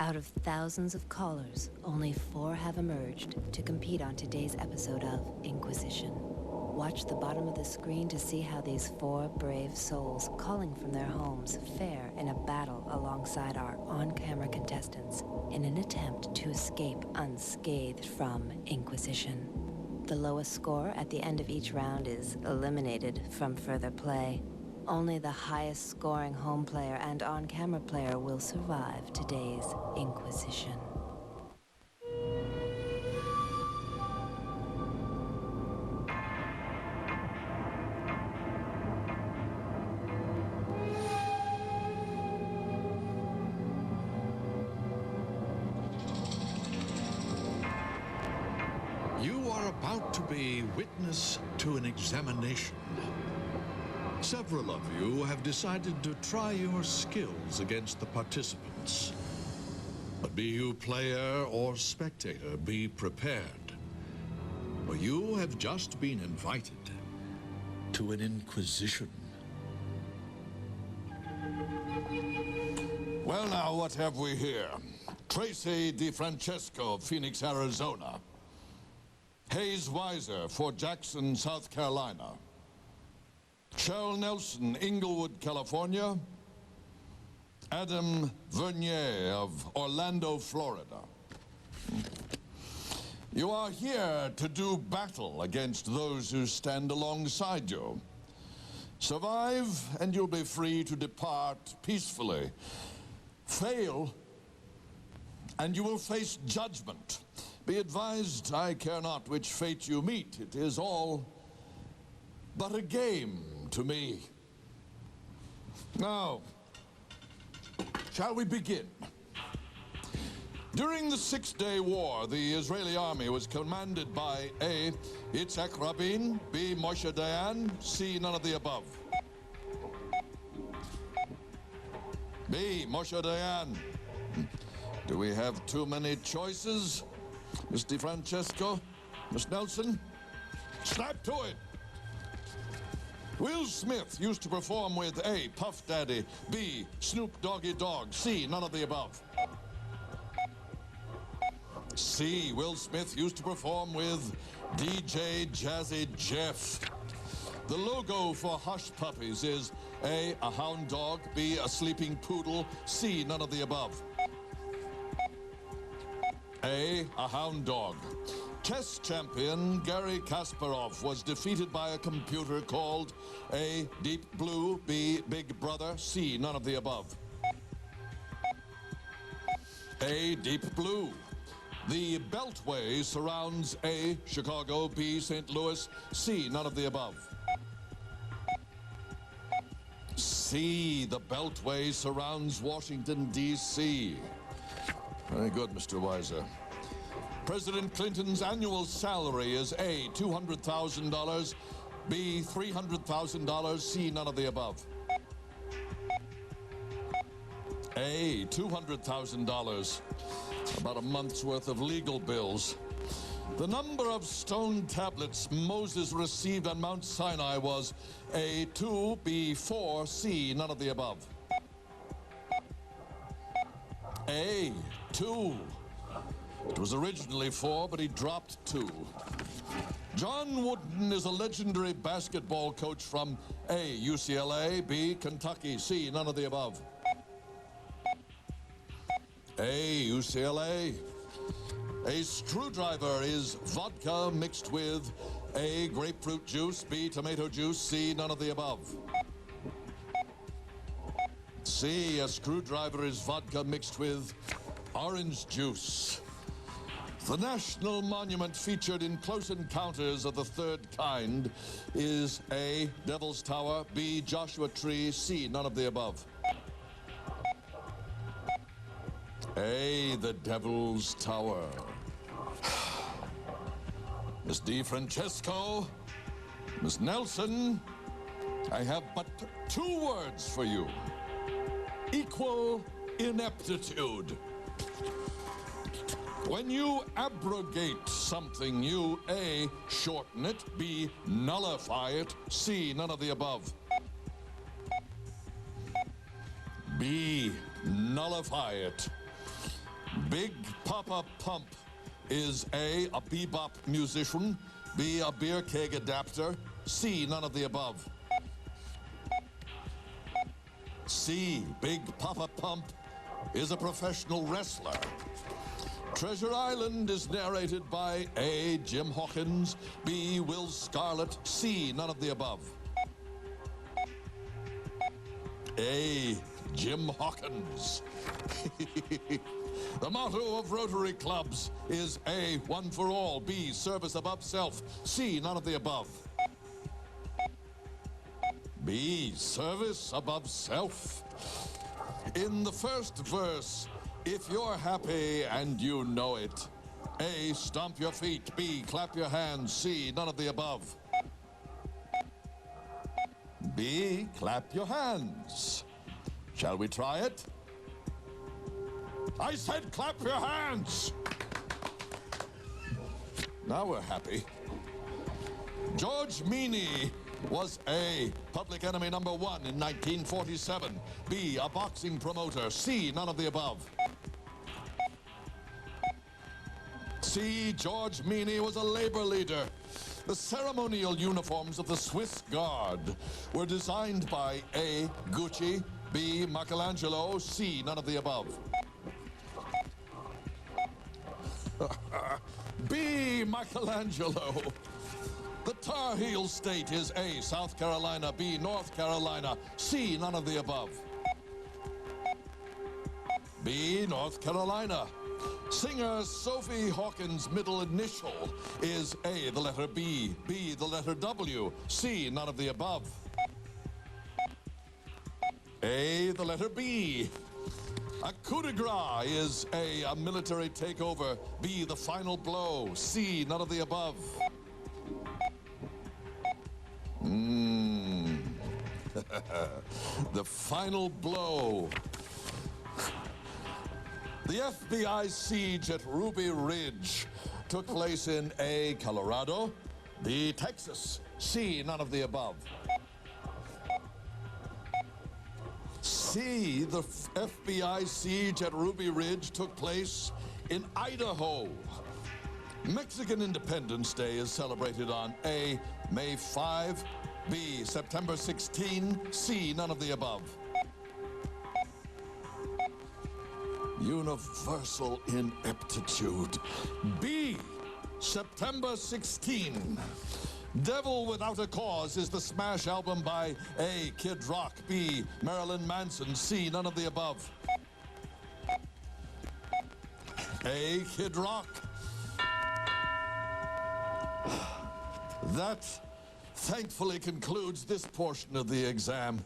Out of thousands of callers, only 4 have emerged to compete on today's episode of Inquisition. Watch the bottom of the screen to see how these 4 brave souls calling from their homes fare in a battle alongside our on-camera contestants in an attempt to escape unscathed from Inquisition. The lowest score at the end of each round is eliminated from further play. Only the highest scoring home player and on-camera player will survive today's Inquisition. You are about to be witness to an examination. Several of you have decided to try your skills against the participants. But be you player or spectator, be prepared. For you have just been invited to an inquisition. Well, now, what have we here? Tracy DeFrancesco of Phoenix, Arizona. Hayes Weiser, Fort Jackson, South Carolina. Cheryl Nelson, Inglewood, California. Adam Vernier of Orlando, Florida. You are here to do battle against those who stand alongside you. Survive, and you'll be free to depart peacefully. Fail, and you will face judgment. Be advised, I care not which fate you meet. It is all but a game to me. Now, shall we begin? During the Six-Day War, the Israeli army was commanded by A. Yitzhak Rabin, B. Moshe Dayan, C. None of the above. B. Moshe Dayan. Do we have too many choices? Miss DeFrancesco? Miss Nelson? Snap to it! Will Smith used to perform with A. Puff Daddy, B. Snoop Doggy Dogg, C. None of the above. C. Will Smith used to perform with DJ Jazzy Jeff. The logo for Hush Puppies is A. a hound dog, B. a sleeping poodle, C. None of the above. A hound dog. Chess champion Garry Kasparov was defeated by a computer called A. Deep Blue, B. Big Brother, C. None of the above. A. Deep Blue. The Beltway surrounds A. Chicago, B. St. Louis, C. None of the above. C. The Beltway surrounds Washington, D.C. Very good, Mr. Weiser. President Clinton's annual salary is A. $200,000, B. $300,000, C. None of the above. A. $200,000. About a month's worth of legal bills. The number of stone tablets Moses received on Mount Sinai was A. 2, B. 4, C. None of the above. A. 2. It was originally 4, but he dropped 2. John Wooden is a legendary basketball coach from A. UCLA, B. Kentucky, C. None of the above. A. UCLA. A screwdriver is vodka mixed with A. grapefruit juice, B. tomato juice, C. None of the above. C. A screwdriver is vodka mixed with orange juice. The national monument featured in Close Encounters of the Third Kind is A. Devil's Tower, B. Joshua Tree, C. None of the above. A. The Devil's Tower. Miss DeFrancesco, Miss Nelson, I have but 2 words for you. Equal ineptitude. When you abrogate something, you A. shorten it, B. nullify it, C. none of the above. B. nullify it. Big Papa Pump is A, a bebop musician, B, a beer keg adapter, C, none of the above. C, Big Papa Pump is a professional wrestler. Treasure Island is narrated by A, Jim Hawkins, B, Will Scarlet, C, none of the above. A, Jim Hawkins. The motto of Rotary clubs is A, one for all, B, service above self, C, none of the above. B, service above self. In the first verse, if you're happy and you know it, A, stomp your feet, B, clap your hands, C, none of the above. B, clap your hands. Shall we try it? I said clap your hands! Now we're happy. George Meany was A, public enemy number 1 in 1947. B, a boxing promoter. C, none of the above. C, George Meany was a labor leader. The ceremonial uniforms of the Swiss Guard were designed by A, Gucci, B, Michelangelo, C, none of the above. B, Michelangelo. The Tar Heel state is A, South Carolina, B, North Carolina, C, none of the above. B, North Carolina. Singer Sophie Hawkins' middle initial is A, the letter B, B, the letter W, C, none of the above. A, the letter B. A coup de grace is A, military takeover, B, the final blow, C, none of the above. The final blow. The FBI siege at Ruby Ridge took place in A, Colorado, B, Texas, C, none of the above. C, the FBI siege at Ruby Ridge took place in Idaho. Mexican Independence Day is celebrated on A, May 5, B, September 16, C, none of the above. Universal ineptitude. B, September 16. Devil Without a Cause is the smash album by A, Kid Rock, B, Marilyn Manson, C, none of the above. A, Kid Rock. That thankfully concludes this portion of the exam.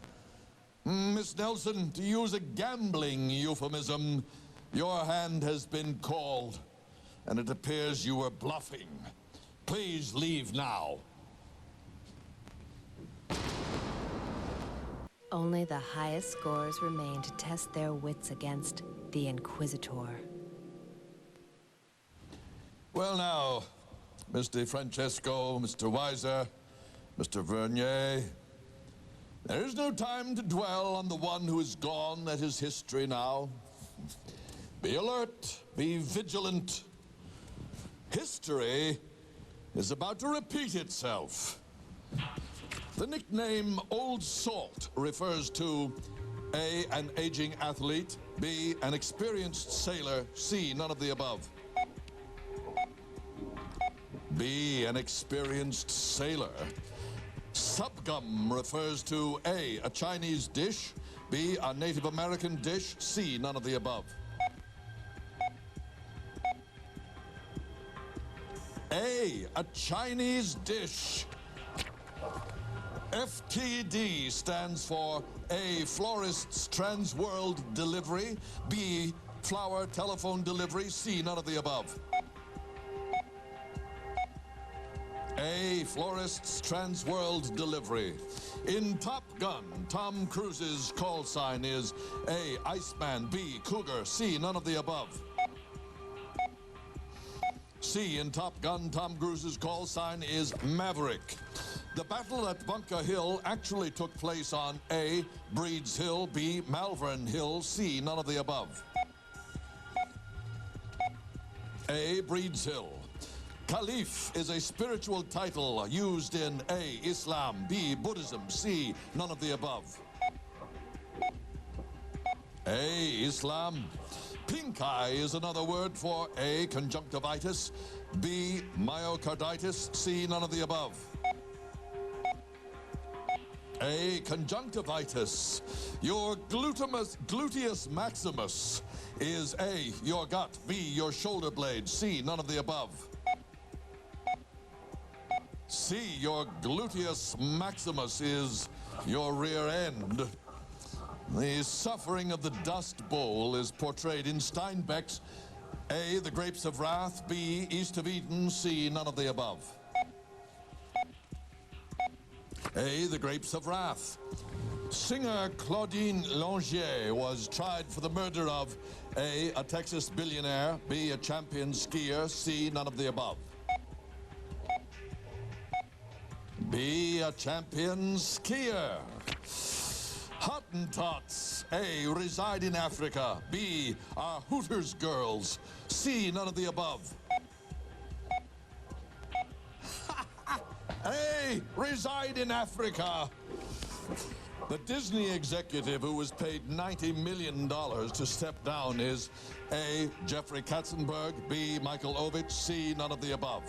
Miss Nelson, to use a gambling euphemism, your hand has been called, and it appears you were bluffing. Please leave now. Only the highest scores remain to test their wits against the Inquisitor. Well now, Mr. Francesco, Mr. Weiser, Mr. Vernier, there is no time to dwell on the one who is gone. That is history now. Be alert, be vigilant. History is about to repeat itself. The nickname Old Salt refers to A, an aging athlete, B, an experienced sailor, C, none of the above. B, an experienced sailor. Supgum refers to A, a Chinese dish, B, a Native American dish, C, none of the above. A Chinese dish. FTD stands for A, florist's trans-world delivery, B, flower telephone delivery, C, none of the above. A, florist's trans-world delivery. In Top Gun, Tom Cruise's call sign is A, Iceman, B, Cougar, C, none of the above. C, in Top Gun, Tom Cruise's call sign is Maverick. The battle at Bunker Hill actually took place on A, Breeds Hill, B, Malvern Hill, C, none of the above. A. Breeds Hill. Caliph is a spiritual title used in A. Islam, B. Buddhism, C. None of the above. A. Islam. Pink eye is another word for A. Conjunctivitis, B. Myocarditis, C. None of the above. A. Conjunctivitis. Your gluteus maximus is A. Your gut, B. Your shoulder blade, C. None of the above. C. Your gluteus maximus is your rear end. The suffering of the Dust Bowl is portrayed in Steinbeck's A. The Grapes of Wrath, B. East of Eden, C. None of the above. A. The Grapes of Wrath. Singer Claudine Longier was tried for the murder of A. A Texas billionaire, B. A champion skier, C. None of the above. B. A champion skier. Hottentots. A. Reside in Africa. B. Are Hooters girls. C. None of the above. A. Reside in Africa. The Disney executive who was paid $90 million to step down is A. Jeffrey Katzenberg, B. Michael Ovitz, C. None of the above.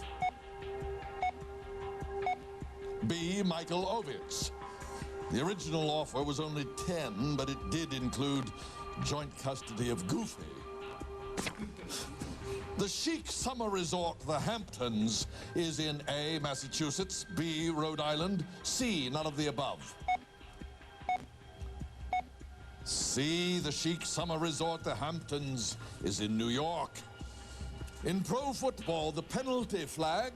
B. Michael Ovitz. The original offer was only 10, but it did include joint custody of Goofy. The chic summer resort, the Hamptons, is in A. Massachusetts, B. Rhode Island, C. None of the above. C. The chic summer resort, the Hamptons, is in New York. In pro football, the penalty flag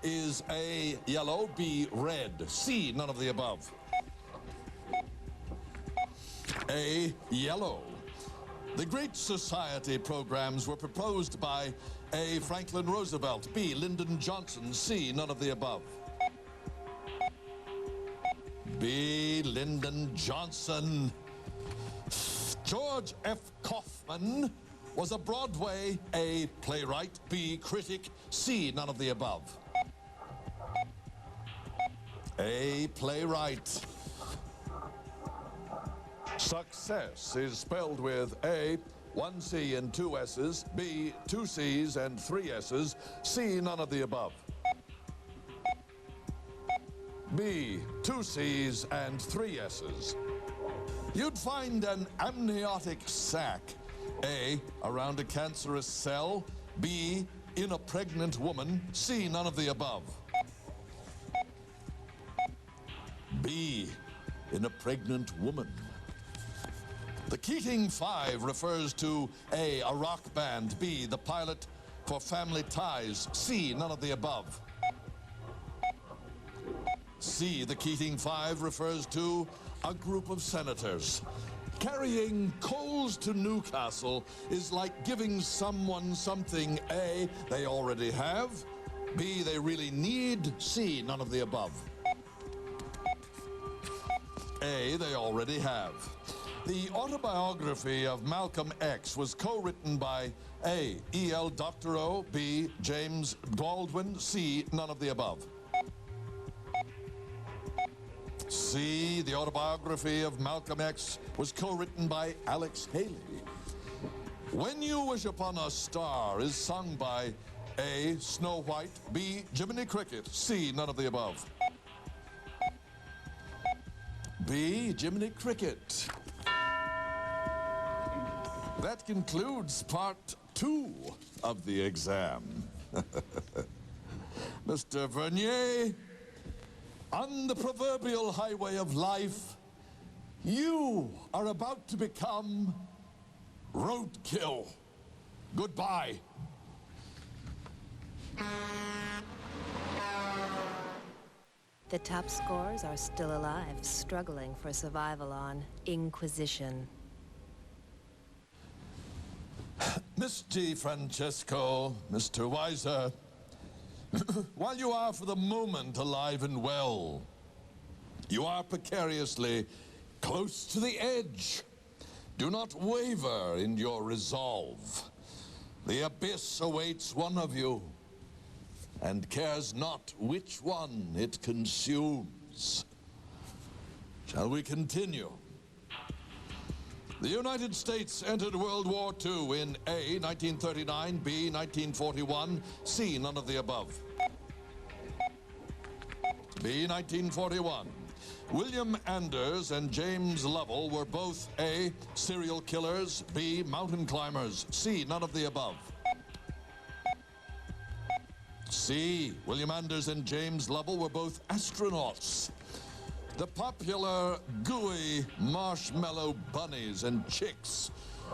is A. Yellow, B. Red, C. None of the above. A. Yellow. The Great Society programs were proposed by A. Franklin Roosevelt, B. Lyndon Johnson, C. None of the above. B. Lyndon Johnson. George F. Kaufman was a Broadway A. playwright, B. critic, C. None of the above. A. playwright. Success is spelled with A. 1 C and 2 S's, B. 2 C's and 3 S's, C. None of the above. B. 2 C's and 3 S's. You'd find an amniotic sac, A. around a cancerous cell, B. in a pregnant woman, C. None of the above. B. in a pregnant woman. The Keating Five refers to A. a rock band, B. the pilot for Family Ties, C. none of the above. C. The Keating Five refers to a group of senators. Carrying coals to Newcastle is like giving someone something A. they already have, B. they really need, C. none of the above. A. they already have. The autobiography of Malcolm X was co-written by A. E.L. Doctorow, B. James Baldwin, C. none of the above. C. The autobiography of Malcolm X was co-written by Alex Haley. When You Wish Upon a Star is sung by A. Snow White, B. Jiminy Cricket, C. none of the above. B. Jiminy Cricket. That concludes part 2 of the exam. Mr. Vernier, on the proverbial highway of life, you are about to become roadkill. Goodbye. The top scorers are still alive, struggling for survival on Inquizition. Miss G. Francesco, Mr. Weiser, while you are for the moment alive and well, you are precariously close to the edge. Do not waver in your resolve. The abyss awaits one of you, and cares not which one it consumes. Shall we continue? The United States entered World War II in A, 1939, B, 1941, C, none of the above. B, 1941. William Anders and James Lovell were both A, serial killers, B, mountain climbers, C, none of the above. C, William Anders and James Lovell were both astronauts. The popular gooey marshmallow bunnies and chicks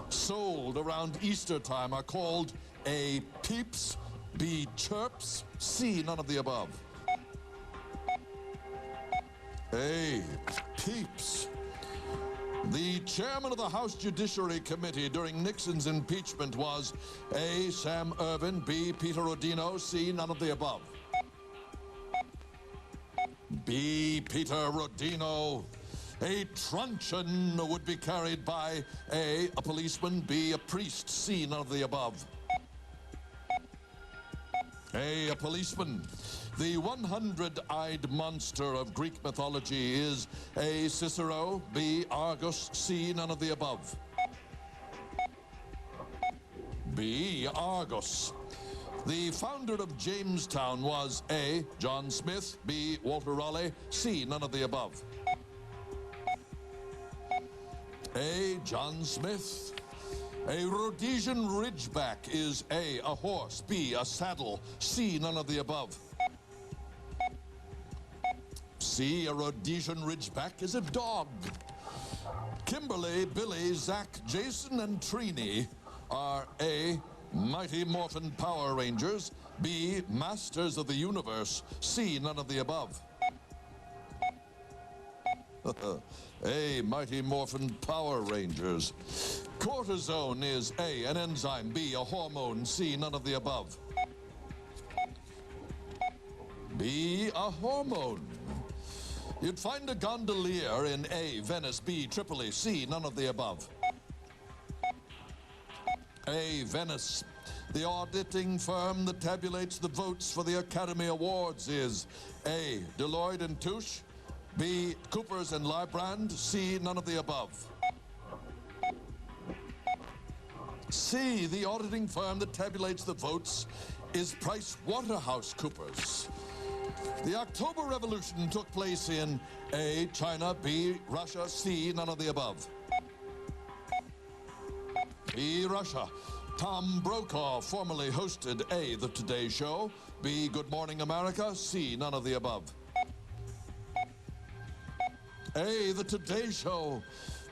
sold around Easter time are called A, peeps, B, chirps, C, none of the above. A, peeps. The chairman of the House Judiciary Committee during Nixon's impeachment was A, Sam Ervin, B, Peter Rodino, C, none of the above. B, Peter Rodino. A truncheon would be carried by A, a policeman, B, a priest, C, none of the above. A policeman. The 100-eyed monster of Greek mythology is A, Cicero, B, Argus, C, none of the above. B, Argus. The founder of Jamestown was A, John Smith, B, Walter Raleigh, C, none of the above. A, John Smith. A Rhodesian Ridgeback is A, a horse, B, a saddle, C, none of the above. C, a Rhodesian Ridgeback is a dog. Kimberly, Billy, Zach, Jason, and Trini are A, Mighty Morphin Power Rangers, B, Masters of the Universe, C, none of the above. A, Mighty Morphin Power Rangers. Cortisone is A, an enzyme, B, a hormone, C, none of the above. B, a hormone. You'd find a gondolier in A, Venice, B, Tripoli, C, none of the above. A, Venice. The auditing firm that tabulates the votes for the Academy Awards is A, Deloitte and Touche, B, Coopers and Lybrand, C, none of the above. C, the auditing firm that tabulates the votes is PricewaterhouseCoopers. The October Revolution took place in A, China, B, Russia, C, none of the above. B, Russia. Tom Brokaw formerly hosted A, The Today Show, B, Good Morning America, C, none of the above. A, The Today Show.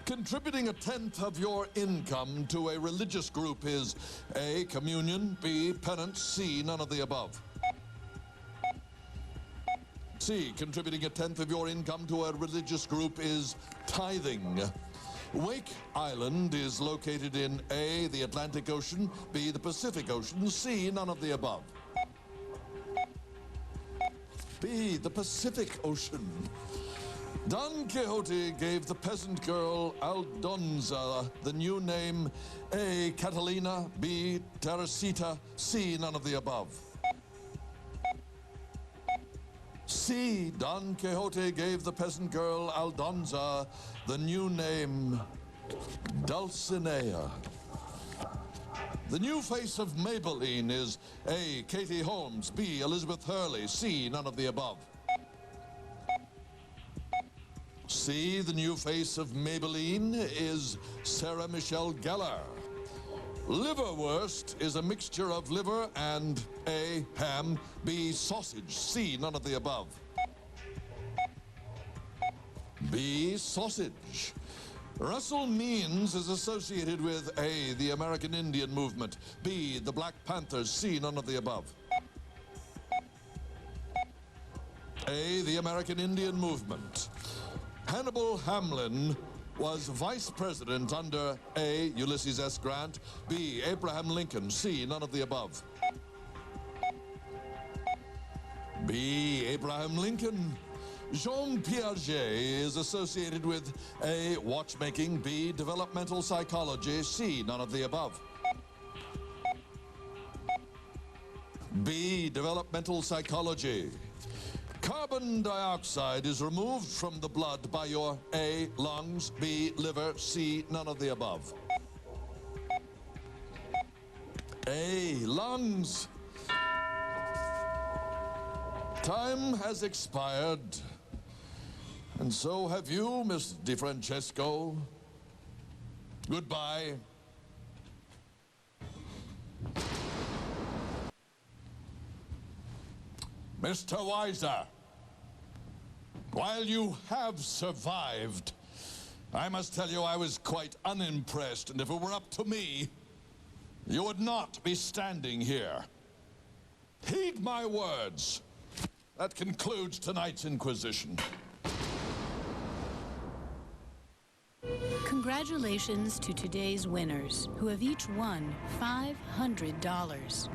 Contributing 1/10 of your income to a religious group is A, communion, B, penance, C, none of the above. C, contributing 1/10 of your income to a religious group is tithing. Wake Island is located in A, the Atlantic Ocean, B, the Pacific Ocean, C, none of the above. B, the Pacific Ocean. Don Quixote gave the peasant girl Aldonza the new name A, Catalina, B, Teresita, C, none of the above. C, Don Quixote gave the peasant girl Aldonza the new name Dulcinea. The new face of Maybelline is A, Katie Holmes, B, Elizabeth Hurley, C, none of the above. C, the new face of Maybelline is Sarah Michelle Gellar. Liverwurst is a mixture of liver and A, ham, B, sausage, C, none of the above. B, sausage. Russell Means is associated with A, the American Indian Movement, B, the Black Panthers, C, none of the above. A, the American Indian Movement. Hannibal Hamlin was vice president under A, Ulysses S. Grant, B, Abraham Lincoln, C, none of the above. B, Abraham Lincoln. Jean Piaget is associated with A, watchmaking, B, developmental psychology, C, none of the above. B, developmental psychology. Carbon dioxide is removed from the blood by your A, lungs, B, liver, C, none of the above. A, lungs. Time has expired. And so have you, Miss DeFrancesco. Goodbye. Mr. Weiser, while you have survived, I must tell you I was quite unimpressed, and if it were up to me, you would not be standing here. Heed my words. That concludes tonight's Inquisition. Congratulations to today's winners, who have each won $500.